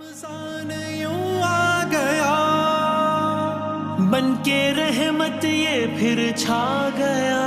रमज़ान यूं आ गया बनके रहमत ये फिर छा गया।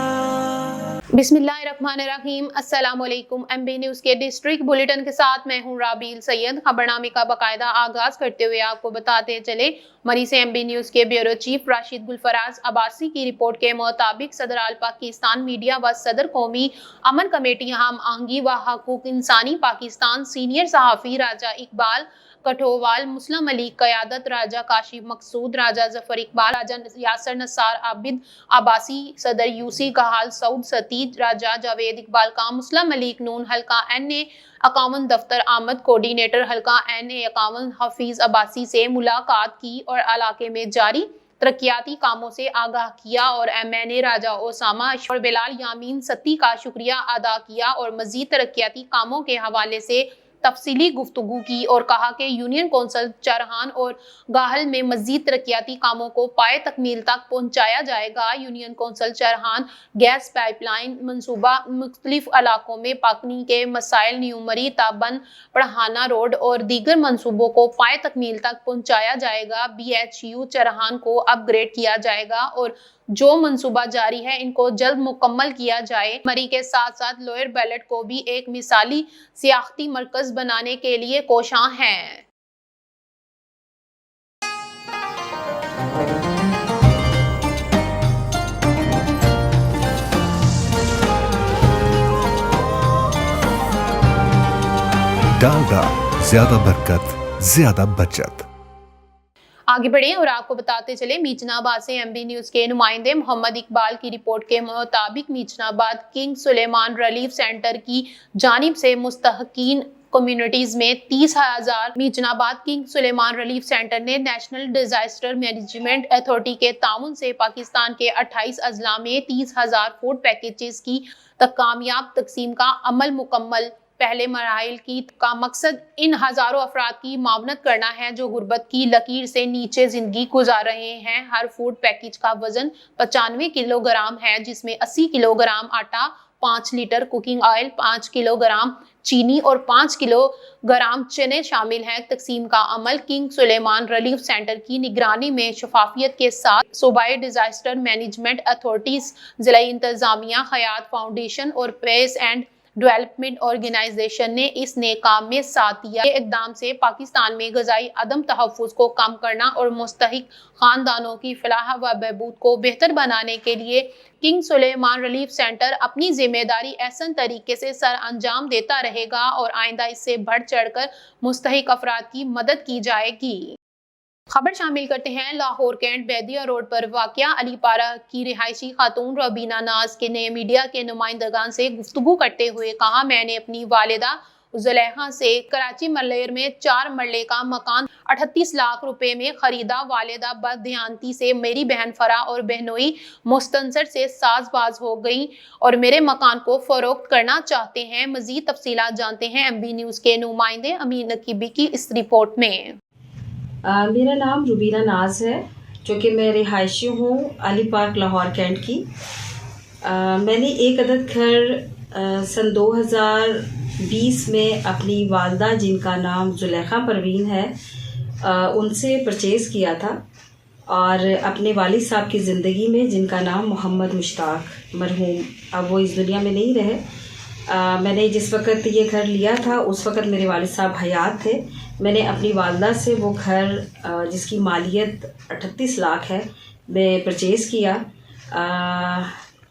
बिस्मिल्लाहिर्रहमानिर्रहीम। अस्सलाम वालेकुम। एमबी न्यूज़ के डिस्ट्रिक्ट बुलेटिन के साथ मैं हूं राबील सैयद। खबरनामे का बाकायदा आगाज करते हुए आपको बताते चले मरी से एमबी न्यूज़ के ब्यूरो चीफ राशिद गुलफराज अब्बासी की रिपोर्ट के मुताबिक सदर आल पाकिस्तान मीडिया व सदर कौमी अमन कमेटी हम आहंगी व हकूक इंसानी पाकिस्तान सीनियर सहाफ़ी राजा इकबाल कठोवाल, मुस्लिम अली क़यादत, राजा काशिफ मकसूद, राजा जफर इकबाल, राजा यासर नसार आबिद अब्बासी, सदर यूसी कहाल सऊद सतीज, राजा जावेद इकबाल का मुस्लिम अली नून हल्का NA 51 दफ्तर आमद कोऑर्डिनेटर हल्का NA 51 हफीज अब्बासी से मुलाकात की और इलाके में जारी तरक्याती कामों से आगाह किया और MNA राजा ओसामा और बिलाल यामीन सत्ती का शुक्रिया अदा किया और मजीद तरक्याती कामों के हवाले से तफसीली गुफ्तगू की और कहा कि यूनियन कौंसिल चरहान और गाहल में मजीद तरक्याती कामों को पाए तकमील तक पहुँचाया जाएगा। यूनियन कौंसिल चरहान गैस पाइपलाइन मनसूबा मुख्तलिफ इलाकों में पानी के मसाइल न्यूमरी ताबन पढ़ाना रोड और दीगर मनसूबों को पाए तकमील तक पहुँचाया जाएगा। BHU चरहान को अपग्रेड किया जाएगा और जो मंसूबा जारी है इनको जल्द मुकम्मल किया जाए। मरी के साथ साथ लोअर बैलेट को भी एक मिसाली सियाहती मरकज बनाने के लिए कोशां हैं। डालडा, ज्यादा बरकत, ज्यादा बचत। आगे बढ़े और आपको बताते चले मीचनाबाद से एमबी न्यूज़ के नुमाइंदे मोहम्मद इकबाल की रिपोर्ट के मुताबिक मीचनाबाद किंग सुलेमान रिलीफ सेंटर की जानिब से मुस्तहकीन कम्युनिटीज में 30,000 मीचनाबाद किंग सुलेमान रिलीफ सेंटर ने नेशनल डिजास्टर मैनेजमेंट अथॉरिटी के ताउन से पाकिस्तान के 28 अजला में 30,000 फूड पैकेजेस की कामयाब तकसीम का अमल मुकम्मल। पहले मराइल की का मकसद इन हजारों अफराद की मावनत करना है जो गुर्बत की लकीर से नीचे जिंदगी गुजार रहे हैं। हर फूड पैकेज का वजन 95 किलोग्राम है जिसमें 80 किलोग्राम आटा, 5 लीटर कुकिंग ऑयल, 5 किलोग्राम चीनी और 5 किलोग्राम चने शामिल हैं। तकसीम का अमल किंग सुलेमान रिलीफ सेंटर की निगरानी में शफाफियत के साथ सूबाई डिजास्टर मैनेजमेंट अथॉरिटीज, जिला इंतजामिया, हयात फाउंडेशन और पीस एंड डेवलपमेंट ऑर्गेनाइजेशन ने इस नए काम में साथ दिया। इकदाम से पाकिस्तान में गजाई अदम तहफ़्फ़ुज़ को कम करना और मुस्तहिक खानदानों की फलाह व बहबूद को बेहतर बनाने के लिए किंग सुलेमान रिलीफ सेंटर अपनी जिम्मेदारी एहसन तरीके से सर अंजाम देता रहेगा और आइंदा इससे बढ़ चढ़कर मुस्तहिक अफराद की मदद की जाएगी। खबर शामिल करते हैं लाहौर कैंट बैदिया रोड पर वाक़या अलीपारा की रिहायशी खातून रबीना नाज के ने मीडिया के नुमाइंदगान से गुफ्तगू करते हुए कहा, मैंने अपनी वालिदा जुलेखा से कराची मलेर में 4 मरले का मकान 38 लाख रुपए में खरीदा। वालिदा बददियानती से मेरी बहन फरा और बहनोई मुस्तनसर से साजबाज हो गई और मेरे मकान को फरोख्त करना चाहते हैं। मजीद तफसीलात जानते हैं एमबी न्यूज़ के नुमाइंदे अमीन नकीबी की इस रिपोर्ट में। मेरा नाम रुबीना नाज है जो कि मैं रिहायशी हूँ अली पार्क लाहौर कैंट की। मैंने एक अदद घर सन 2020 में अपनी वालदा जिनका नाम जुलेखा परवीन है उनसे परचेज़ किया था और अपने वालिद साहब की ज़िंदगी में जिनका नाम मोहम्मद मुश्ताक मरहूम, अब वो इस दुनिया में नहीं रहे। मैंने जिस वक़्त ये घर लिया था उस वक़्त मेरे वालिद साहब हयात थे। मैंने अपनी वालदा से वो घर जिसकी मालियत 38 लाख है मैं परचेज़ किया,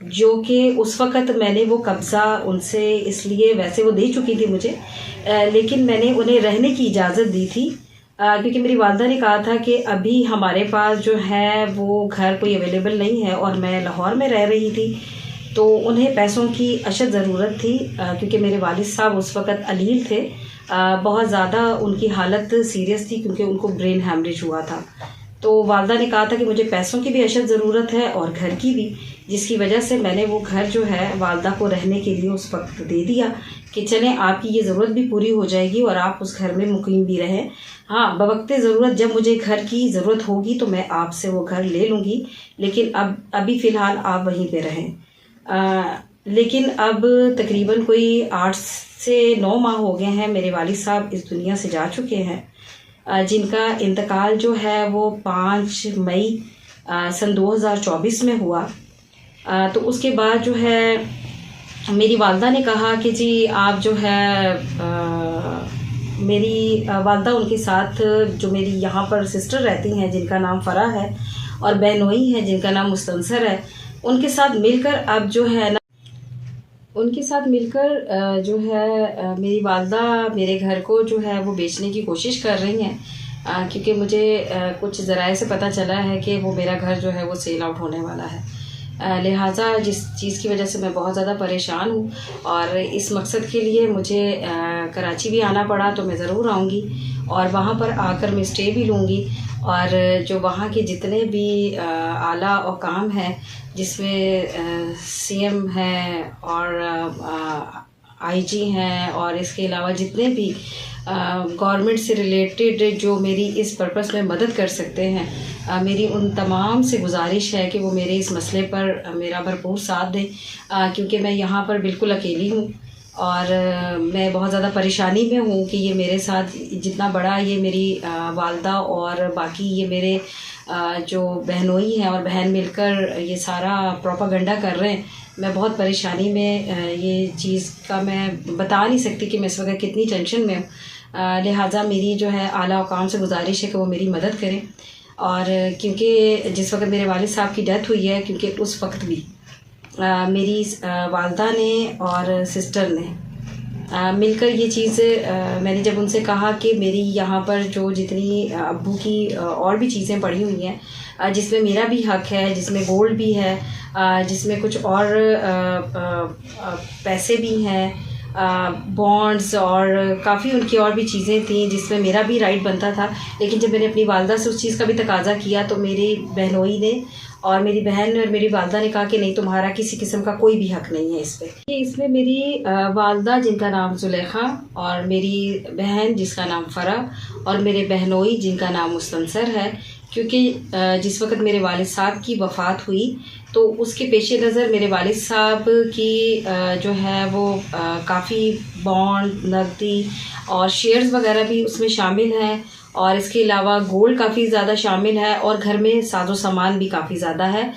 जो कि उस वक़्त मैंने वो कब्ज़ा उनसे इसलिए, वैसे वो दे चुकी थी मुझे, लेकिन मैंने उन्हें रहने की इजाज़त दी थी क्योंकि मेरी वालदा ने कहा था कि अभी हमारे पास जो है वो घर कोई अवेलेबल नहीं है और मैं लाहौर में रह रही थी तो उन्हें पैसों की अशद ज़रूरत थी क्योंकि मेरे वालिद साहब उस वक़्त अलील थे, बहुत ज़्यादा उनकी हालत सीरियस थी क्योंकि उनको ब्रेन हैमरेज हुआ था। तो वालदा ने कहा था कि मुझे पैसों की भी अशद ज़रूरत है और घर की भी, जिसकी वजह से मैंने वो घर जो है वालदा को रहने के लिए उस वक्त दे दिया कि चलें आपकी ये ज़रूरत भी पूरी हो जाएगी और आप उस घर में मुकीम भी रहें। हाँ, बवक्ते ज़रूरत जब मुझे घर की ज़रूरत होगी तो मैं आपसे वो घर ले लूँगी, लेकिन अभी फ़िलहाल आप वहीं पे रहें। लेकिन अब तकरीबन कोई 8 से 9 माह हो गए हैं मेरे वालिद साहब इस दुनिया से जा चुके हैं। जिनका इंतकाल जो है वो 5 मई सन 2024 में हुआ। तो उसके बाद जो है मेरी वालदा ने कहा कि जी आप जो है मेरी वालदा उनके साथ जो मेरी यहाँ पर सिस्टर रहती हैं जिनका नाम फ़रा है और बहनोई है जिनका नाम मुस्तनसर है, उनके साथ मिलकर अब जो है ना उनके साथ मिलकर जो है मेरी वालदा मेरे घर को जो है वो बेचने की कोशिश कर रही हैं, क्योंकि मुझे कुछ ज़राए से पता चला है कि वो मेरा घर जो है वो सेल आउट होने वाला है। लिहाजा जिस चीज़ की वजह से मैं बहुत ज़्यादा परेशान हूँ और इस मकसद के लिए मुझे कराची भी आना पड़ा, तो मैं ज़रूर आऊँगी और वहाँ पर आकर मैं स्टे भी लूँगी और जो वहाँ के जितने भी आला और काम हैं जिसमें सीएम हैं और आईजी हैं और इसके अलावा जितने भी गवर्नमेंट से रिलेटेड जो मेरी इस पर्पस में मदद कर सकते हैं, मेरी उन तमाम से गुजारिश है कि वो मेरे इस मसले पर मेरा भरपूर साथ दें, क्योंकि मैं यहाँ पर बिल्कुल अकेली हूँ और मैं बहुत ज़्यादा परेशानी में हूँ कि ये मेरे साथ जितना बड़ा ये मेरी वालदा और बाकी ये मेरे जो बहनोई हैं और बहन मिलकर ये सारा प्रोपागेंडा कर रहे हैं। मैं बहुत परेशानी में ये चीज़ का मैं बता नहीं सकती कि मैं इस वक्त कितनी टेंशन में हूँ। लिहाजा मेरी जो है आला हुकाम से गुजारिश है कि वो मेरी मदद करें, और क्योंकि जिस वक्त मेरे वालिद साहब की डेथ हुई है, क्योंकि उस वक्त भी मेरी वालदा ने और सिस्टर ने मिलकर ये चीज़ मैंने जब उनसे कहा कि मेरी यहाँ पर जो जितनी अब्बू की और भी चीज़ें पड़ी हुई हैं जिसमें मेरा भी हक़ है, जिसमें गोल्ड भी है, जिसमें कुछ और पैसे भी हैं, बॉन्ड्स और काफ़ी उनकी और भी चीज़ें थी जिसमें मेरा भी राइट बनता था। लेकिन जब मैंने अपनी वालदा से उस चीज़ का भी तकाज़ा किया तो मेरी बहनोई ने और मेरी बहन और मेरी वालदा ने कहा कि नहीं, तुम्हारा किसी किस्म का कोई भी हक़ नहीं है इस पर। इसमें मेरी वालदा जिनका नाम ज़ुलेखा और मेरी बहन जिसका नाम फ़रा और मेरे बहनोई जिनका नाम मुस्तनसर है, क्योंकि जिस वक्त मेरे वालिद साहब की वफ़ात हुई तो उसके पेश नज़र मेरे वालिद साहब की जो है वो काफ़ी बॉन्ड, नकदी और शेयर्स वगैरह भी उसमें शामिल हैं, और इसके अलावा गोल्ड काफ़ी ज़्यादा शामिल है और घर में साजो सामान भी काफ़ी ज़्यादा है,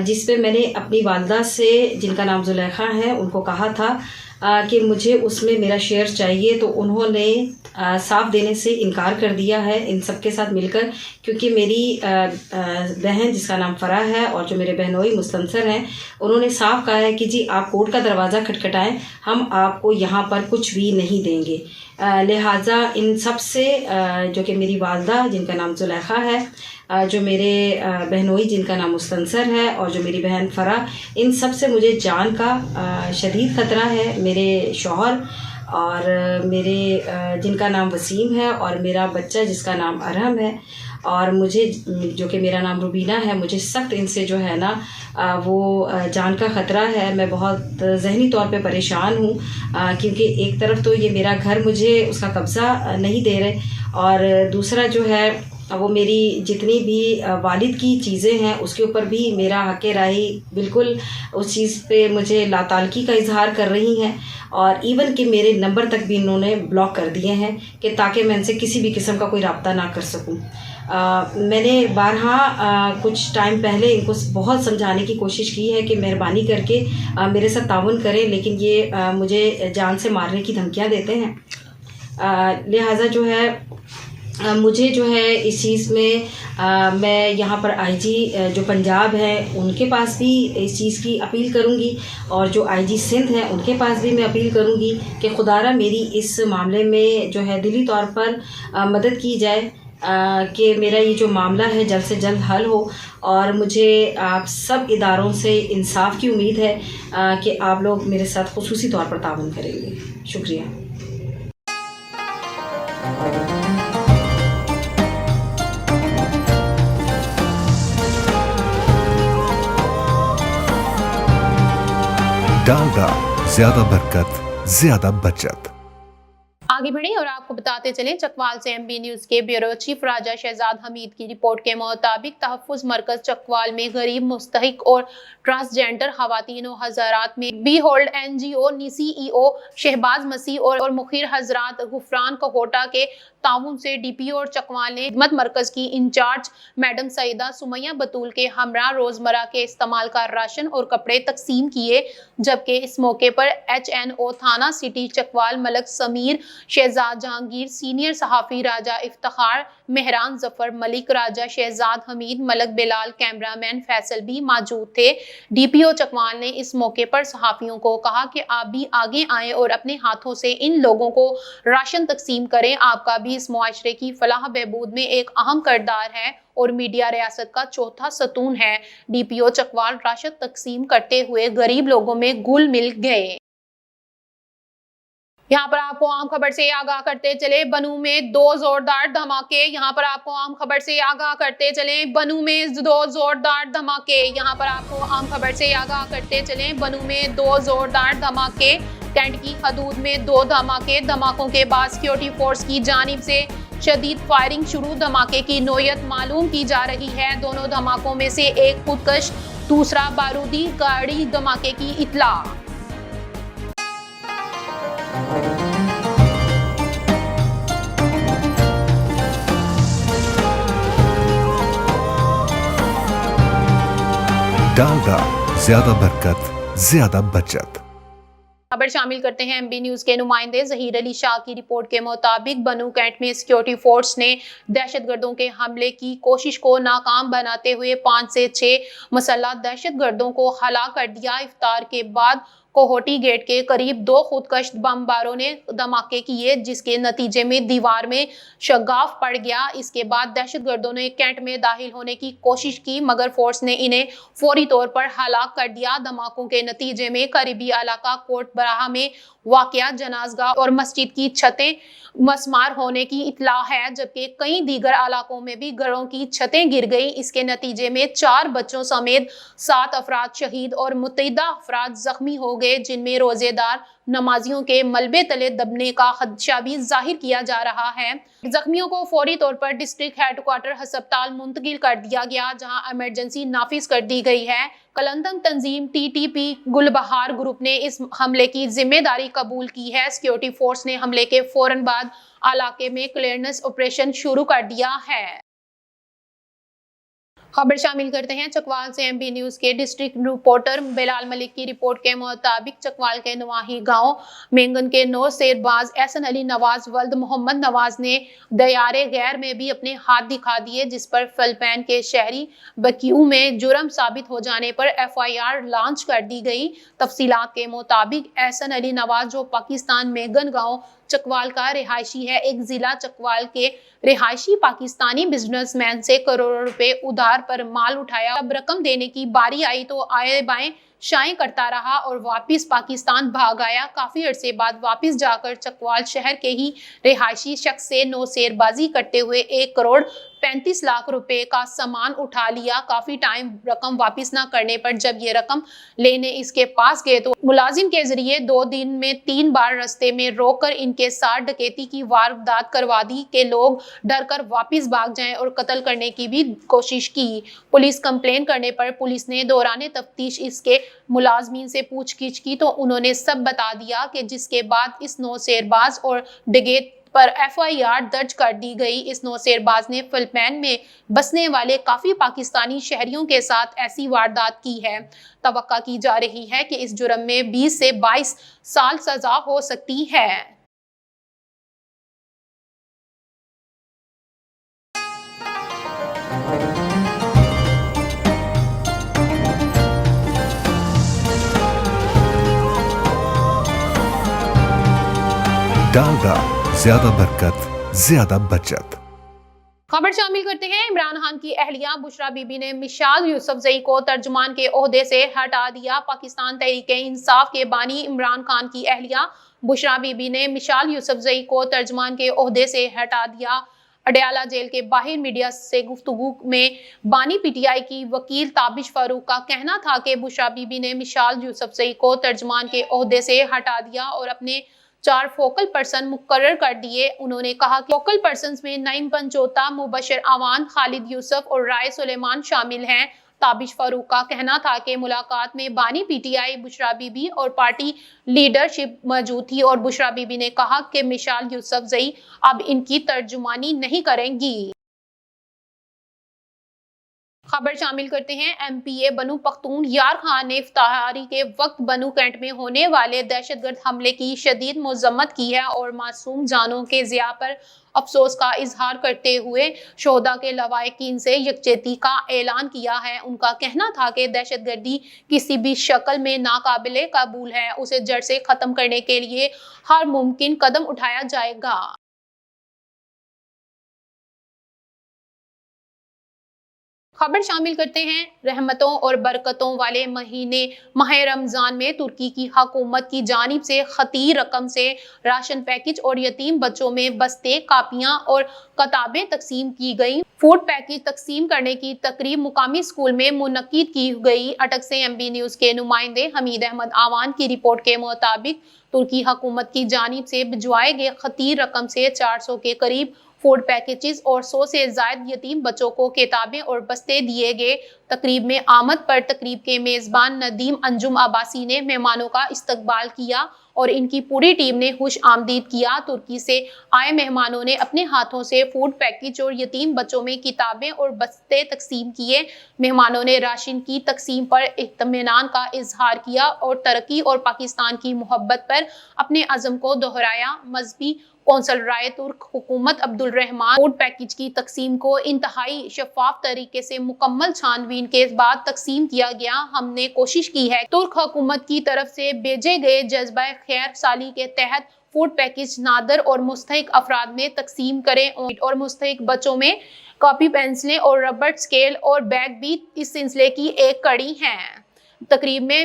जिस पे मैंने अपनी वालदा से जिनका नाम ज़ुलेखा है उनको कहा था कि मुझे उसमें मेरा शेयर चाहिए, तो उन्होंने साफ देने से इनकार कर दिया है इन सब के साथ मिलकर, क्योंकि मेरी बहन जिसका नाम फ़रा है और जो मेरे बहनोई मुस्तनसर हैं उन्होंने साफ कहा है कि जी आप कोर्ट का दरवाज़ा खटखटाएं, हम आपको यहाँ पर कुछ भी नहीं देंगे। लिहाजा इन सब से जो कि मेरी वालदा जिनका नाम ज़ुलेखा है, जो मेरे बहनोई जिनका नाम मुस्तनसर है और जो मेरी बहन फ़रा, इन सब से मुझे जान का शदीद ख़तरा है। मेरे शौहर और मेरे जिनका नाम वसीम है और मेरा बच्चा जिसका नाम अरहम है और मुझे जो कि मेरा नाम रुबीना है, मुझे सख्त इनसे जो है ना वो जान का ख़तरा है। मैं बहुत ज़हनी तौर पे परेशान हूँ, क्योंकि एक तरफ तो ये मेरा घर मुझे उसका कब्ज़ा नहीं दे रहे और दूसरा जो है वो मेरी जितनी भी वालिद की चीज़ें हैं उसके ऊपर भी मेरा हक़ राही बिल्कुल उस चीज़ पे मुझे लाताल्की का इजहार कर रही हैं, और इवन कि मेरे नंबर तक भी इन्होंने ब्लॉक कर दिए हैं कि ताकि मैं इनसे किसी भी किस्म का कोई रब्ता ना कर सकूं। मैंने बारहा कुछ टाइम पहले इनको बहुत समझाने की कोशिश की है कि मेहरबानी करके मेरे साथ ताउन करें, लेकिन ये मुझे जान से मारने की धमकियां देते हैं। लिहाजा जो है मुझे जो है इस चीज़ में मैं यहाँ पर आईजी जो पंजाब है उनके पास भी इस चीज़ की अपील करूँगी और जो आईजी सिंध है उनके पास भी मैं अपील करूँगी कि खुदारा मेरी इस मामले में जो है दिली तौर पर मदद की जाए कि मेरा ये जो मामला है जल्द से जल्द हल हो, और मुझे आप सब इदारों से इंसाफ की उम्मीद है कि आप लोग मेरे साथ खुसूसी तौर पर ताउन करेंगे। शुक्रिया। डालडा, ज्यादा बरकत, ज्यादा बचत। आगे बढ़े और आपको बताते चलें, चकवाल से एमबी न्यूज के ब्यूरो चीफ राजा शहजाद हमीद की रिपोर्ट के मुताबिक तहफ़्फ़ुज़ मरकज चकवाल में गरीब, मुस्तहिक और ट्रांसजेंडर खवातीन व हज़रात में behold NGO CEO Shahbaz Masih और मुखिर हजरात गुफरान कोहोटा के ताउन से डीपीओ और चकवाल ने खिदमत मरकज की इंचार्ज मैडम सईदा सुमैया बतूल के हमरा रोजमर्रा के इस्तेमाल का राशन और कपड़े तकसीम किए, जबकि इस मौके पर HNO थाना सिटी चकवाल मलक समीर, शहजाद जहांगीर, सीनियर सहाफी राजा इफ्तिखार, मेहरान जफर मलिक, राजा शहजाद हमीद, मलक बिलाल, कैमरामैन फैसल भी मौजूद थे। डीपीओ चकवाल ने इस मौके पर सहाफियों को कहा कि आप भी आगे आएं और अपने हाथों से इन लोगों को राशन तकसीम करें। आपका भी इस मुआशरे की फलाह बहबूद में एक अहम किरदार है और मीडिया रियासत का चौथा सतून है। डीपीओ चकवाल राशन तकसीम करते हुए गरीब लोगों में घुल मिल गए। यहाँ पर आपको आम खबर से आगाह करते चले, बनू में 2 जोरदार धमाके। यहाँ पर आपको आम खबर से आगाह करते चले, बनू में 2 जोरदार धमाके। यहाँ पर आपको आम खबर से आगाह करते चले, बनू में 2 जोरदार धमाके। कैंट की हदूद में 2 धमाके। धमाकों के बाद सिक्योरिटी फोर्स की जानिब से शदीद फायरिंग शुरू। धमाके की नोयत मालूम की जा रही है। दोनों धमाकों में से एक खुदकश, दूसरा बारूदी गाड़ी धमाके की इत्तला। डालडा, ज्यादा बरकत, ज्यादा बचत। खबर शामिल करते हैं एमबी न्यूज के नुमाइंदे जहीर अली शाह की रिपोर्ट के मुताबिक बनू कैंट में सिक्योरिटी फोर्स ने दहशतगर्दों के हमले की कोशिश को नाकाम बनाते हुए 5 से 6 मुसल्लह दहशतगर्दों को हलाक कर दिया। इफ्तार के बाद कोहोटी गेट के करीब 2 खुदकश बमबारों ने धमाके किए, जिसके नतीजे में दीवार में शगाफ पड़ गया। इसके बाद दहशतगर्दों ने कैंट में दाखिल होने की कोशिश की, मगर फोर्स ने इन्हें फौरी तौर पर हलाक कर दिया। धमाकों के नतीजे में करीबी इलाका कोट बराहा में वाक़या जनाजगाह और मस्जिद की छतें मसमार होने की इत्तला है, जबकि कई दीगर इलाकों में भी घरों की छतें गिर गई। इसके नतीजे में 4 बच्चों समेत 7 अफराद शहीद और मुतअद्दिद अफराद जख्मी हो गए, जिनमें रोजेदार नमाजियों के मलबे तले दबने का खदशा भी जाहिर किया जा रहा है। जख्मियों को फौरी तौर पर डिस्ट्रिक्ट हेडक्वार्टर अस्पताल मुंतकिल कर दिया गया, जहां इमरजेंसी नाफिज कर दी गई है। कलंदंग तंजीम TTP गुलबहार ग्रुप ने इस हमले की जिम्मेदारी कबूल की है। सिक्योरिटी फोर्स ने हमले के फौरन बाद इलाके में क्लियरेंस ऑपरेशन शुरू कर दिया है। खबर शामिल करते हैं चकवाल से एमबी न्यूज के डिस्ट्रिक्ट रिपोर्टर बिलाल मलिक की रिपोर्ट के मुताबिक चकवाल के नवाही गांव मेंगन के 9 शेरबाज एहसन अली नवाज वल्द मोहम्मद नवाज ने दयारे गैर में भी अपने हाथ दिखा दिए, जिस पर फिलिपाइन के शहरी बक्यू में जुर्म साबित हो जाने पर FIR लॉन्च कर दी गई। तफसीलात के मुताबिक एहसन अली नवाज, जो पाकिस्तान मेंगन गांव चकवाल का रिहायशी है, एक जिला चकवाल के रिहायशी पाकिस्तानी बिजनेसमैन से करोड़ों रुपए उधार पर माल उठाया। अब रकम देने की बारी आई तो आए बाएं शाएं करता रहा और वापिस पाकिस्तान भाग आया। काफी अरसे बाद वापिस जाकर चकवाल शहर के ही रिहायशी शख्स से नौसेरबाजी करते हुए 1 करोड़ 35 लाख रुपए का सामान उठा लिया। काफी टाइम रकम वापिस ना करने पर जब ये रकम लेने इसके पास गए तो मुलाजिम के जरिए 2 दिन में 3 बार रास्ते में रोककर इनके साथ डकैती की वारदात करवा दी कि लोग डर कर वापिस भाग जाएं और कत्ल करने की भी कोशिश की। पुलिस कंप्लेन करने पर पुलिस ने दौरान तफ्तीश इसके मुलाजमीन से पूछगिछ की तो उन्होंने सब बता दिया, कि जिसके बाद इस नौसेरबाज और डकैत पर FIR दर्ज कर दी गई। इस नौसेरबाज ने फिलिपाइन में बसने वाले काफी पाकिस्तानी शहरियों के साथ ऐसी वारदात की है। तवक्का की जा रही है कि इस जुर्म में 20 से 22 साल सजा हो सकती है। डालडा, ज्यादा बरकत, ज्यादा बचत। खबर शामिल करते हैं इमरान खान की अहलिया बुशरा बीबी ने मिसाल यूसुफजई को तर्जुमान के ओहदे से हटा दिया। पाकिस्तान तहरीक इंसाफ के बानी इमरान खान की अहलिया बुशरा बीबी ने मिसाल यूसुफजई को तर्जुमान के ओहदे से हटा दिया। अडयाला जेल के बाहर मीडिया से गुफ्तगू में बानी PTI की वकील ताबिश फारूक का कहना था कि बुशरा बीबी ने मिसाल यूसुफजई को तर्जुमान के ओहदे से हटा दिया और अपने 4 फोकल पर्सन मुकर्रर कर दिए। उन्होंने कहा कि फोकल पर्सन में नईम पंचोता, मुबशर अवान, खालिद यूसुफ और राय सुलेमान शामिल हैं। تابش فاروق کا کہنا تھا کہ ملاقات میں بانی پی ٹی آئی بشرا بی بی اور پارٹی لیڈرشپ موجود تھی اور بشرا بی بی نے کہا کہ مشال یوسفزئی اب ان کی ترجمانی نہیں کریں گی۔ خبر شامل کرتے ہیں۔ ایم پی اے بنو پختون یار خان نے افطاری کے وقت بنو کینٹ میں ہونے والے دہشت گرد حملے کی شدید مذمت کی ہے اور معصوم جانوں کے ضیاع پر افسوس کا اظہار کرتے ہوئے شہداء کے لواحقین سے یکجہتی کا اعلان کیا ہے۔ ان کا کہنا تھا کہ دہشت گردی کسی بھی شکل میں ناقابل قبول ہے، اسے جڑ سے ختم کرنے کے لیے ہر ممکن قدم اٹھایا جائے گا۔ خبر شامل کرتے ہیں۔ رحمتوں اور برکتوں والے مہینے ماہ رمضان میں ترکی کی حکومت کی جانب سے خطیر رقم سے راشن پیکج اور یتیم بچوں میں بستے، کاپیاں اور کتابیں تقسیم کی گئیں۔ فوڈ پیکج تقسیم کرنے کی تقریب مقامی اسکول میں منعقد کی گئی۔ اٹک سے ایم بی نیوز کے نمائندے حمید احمد آوان کی رپورٹ کے مطابق ترکی حکومت کی جانب سے بھجوائے گئے خطیر رقم سے 400 کے قریب فوڈ پیکیجز اور 100 سے زائد یتیم بچوں کو کتابیں اور بستے دیے گئے۔ تقریب میں آمد پر تقریب کے میزبان ندیم انجم عباسی نے مہمانوں کا استقبال کیا اور ان کی پوری ٹیم نے خوش آمدید کیا۔ ترکی سے آئے مہمانوں نے اپنے ہاتھوں سے فوڈ پیکج اور یتیم بچوں میں کتابیں اور بستے تقسیم کیے۔ مہمانوں نے راشن کی تقسیم پر اطمینان کا اظہار کیا اور ترقی اور پاکستان کی محبت پر اپنے عزم کو دہرایا۔ مذہبی کونسل رائے ترک حکومت عبدالرحمان فوڈ پیکج کی تقسیم کو انتہائی شفاف طریقے سے مکمل چھان بین کے بعد تقسیم کیا گیا۔ ہم نے کوشش کی ہے ترک حکومت کی طرف سے بھیجے گئے جذبہ خیر سالی کے تحت فوڈ پیکج نادر اور مستحق افراد میں تقسیم کریں اور مستحق بچوں میں کاپی، پینسلیں اور ربڑ اسکیل اور بیگ بھی اس سلسلے کی ایک کڑی ہیں۔ تقریب میں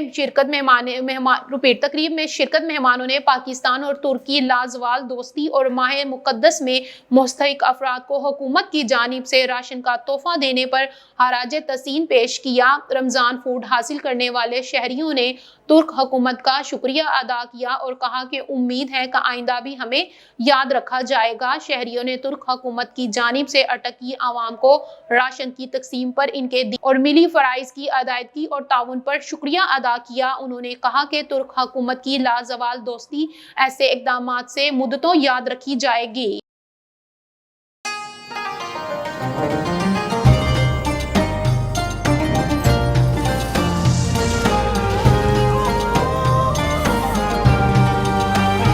شرکت مہمانوں نے پاکستان اور ترکی لازوال دوستی اور ماہ مقدس میں مستحق افراد کو حکومت کی جانب سے راشن کا تحفہ دینے پر خراج تحسین پیش کیا۔ رمضان فوڈ حاصل کرنے والے شہریوں نے ترک حکومت کا شکریہ ادا کیا اور کہا کہ امید ہے کہ آئندہ بھی ہمیں یاد رکھا جائے گا۔ شہریوں نے ترک حکومت کی جانب سے اٹک کی عوام کو راشن کی تقسیم پر ان کے اور ملی فرائض کی ادائیگی اور تعاون پر شکریہ ادا کیا۔ انہوں نے کہا کہ ترک حکومت کی لازوال دوستی ایسے اقدامات سے مدتوں یاد رکھی جائے گی۔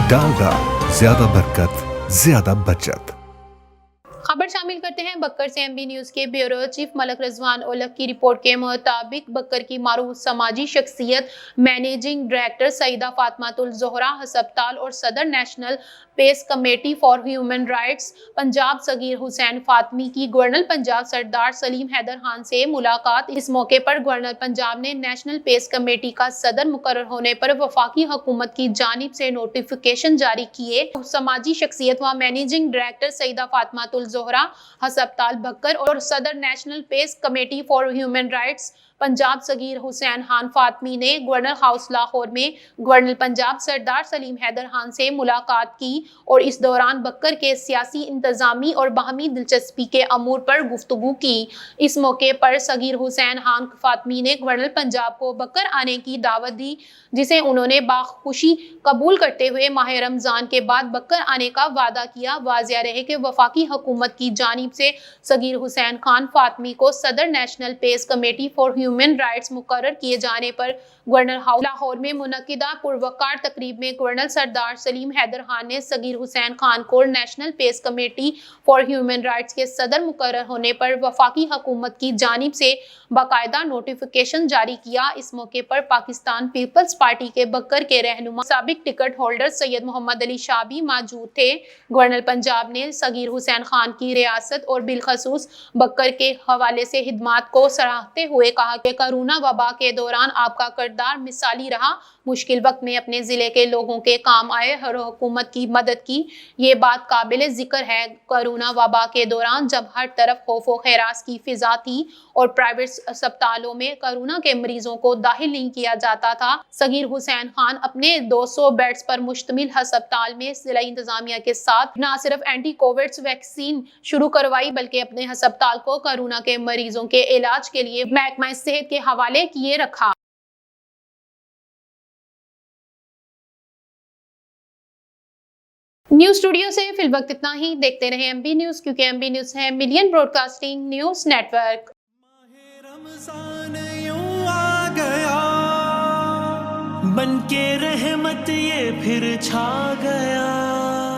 ڈالڈا، زیادہ برکت، زیادہ بچت۔ خبر شامل کرتے ہیں بکر سے ایم بی نیوز کے بیورو چیف ملک رضوان اولک کی رپورٹ کے مطابق بکر کی معروف سماجی شخصیت مینیجنگ ڈائریکٹر سیدہ فاطمہ الزہرا ہسپتال اور صدر national peace committee for human rights Punjab Saghir Hussain فاطمی کی گورنر پنجاب سردار سلیم حیدر خان سے ملاقات۔ اس موقع پر گورنر پنجاب نے نیشنل پیس کمیٹی کا صدر مقرر ہونے پر وفاقی حکومت کی جانب سے نوٹیفیکیشن جاری کیے۔ سماجی شخصیت و مینیجنگ ڈائریکٹر سیدہ فاطمہ الزہرا ہسپتال بکر اور صدر national peace committee for human rights Punjab Saghir Hussain Khan فاطمی نے گورنر ہاؤس لاہور میں گورنر پنجاب سردار سلیم حیدر خان سے ملاقات کی اور اس دوران بکر کے سیاسی، انتظامی اور باہمی دلچسپی کے امور پر گفتگو کی۔ اس موقع پر صغیر حسین خان فاطمی نے گورنر پنجاب کو بکر آنے کی دعوت دی، جسے انہوں نے بخوشی قبول کرتے ہوئے ماہ رمضان کے بعد بکر آنے کا وعدہ کیا۔ واضح رہے کہ وفاقی حکومت کی جانب سے صغیر حسین خان فاطمی کو صدر national peace committee for human rights مقرر کیے جانے پر گورنر ہاؤس لاہور میں منعقدہ پروقار تقریب میں گورنر سردار سلیم حیدر خان نے صغیر حسین خان کو national peace committee for human rights کے صدر مقرر ہونے پر وفاقی حکومت کی جانب سے باقاعدہ نوٹیفیکیشن جاری کیا۔ اس موقع پر پاکستان پیپلز پارٹی کے بکر کے رہنما سابق ٹکٹ ہولڈر سید محمد علی شاہ بھی موجود تھے۔ گورنر پنجاب نے صغیر حسین خان کی ریاست اور بالخصوص بکر کے حوالے سے خدمات کو سراہتے ہوئے کہا کہ کورونا وبا کے دوران آپ کا کردار مثالی رہا۔ مشکل وقت میں اپنے ضلع کے لوگوں کے کام آئے، ہر حکومت کی مدد کی۔ یہ بات قابل ذکر ہے۔ کورونا وبا کے دوران جب ہر طرف خوف و ہراس کی فضا تھی اور پرائیویٹ اسپتالوں میں کورونا کے مریضوں کو داخل نہیں کیا جاتا تھا، صغیر حسین خان اپنے 200 بیڈز پر مشتمل ہسپتال میں ضلع انتظامیہ کے ساتھ نہ صرف اینٹی کووڈ ویکسین شروع کروائی بلکہ اپنے ہسپتال کو کورونا کے مریضوں کے علاج کے لیے محکمہ صحت کے حوالے کیے رکھا۔ نیوز اسٹوڈیو سے فی الوقت اتنا ہی۔ دیکھتے رہیں ایم بی نیوز، کیونکہ ایم بی نیوز ہے million broadcasting news network. Ramzan یوں آ گیا، بن کے رحمت یہ پھر چھا گیا۔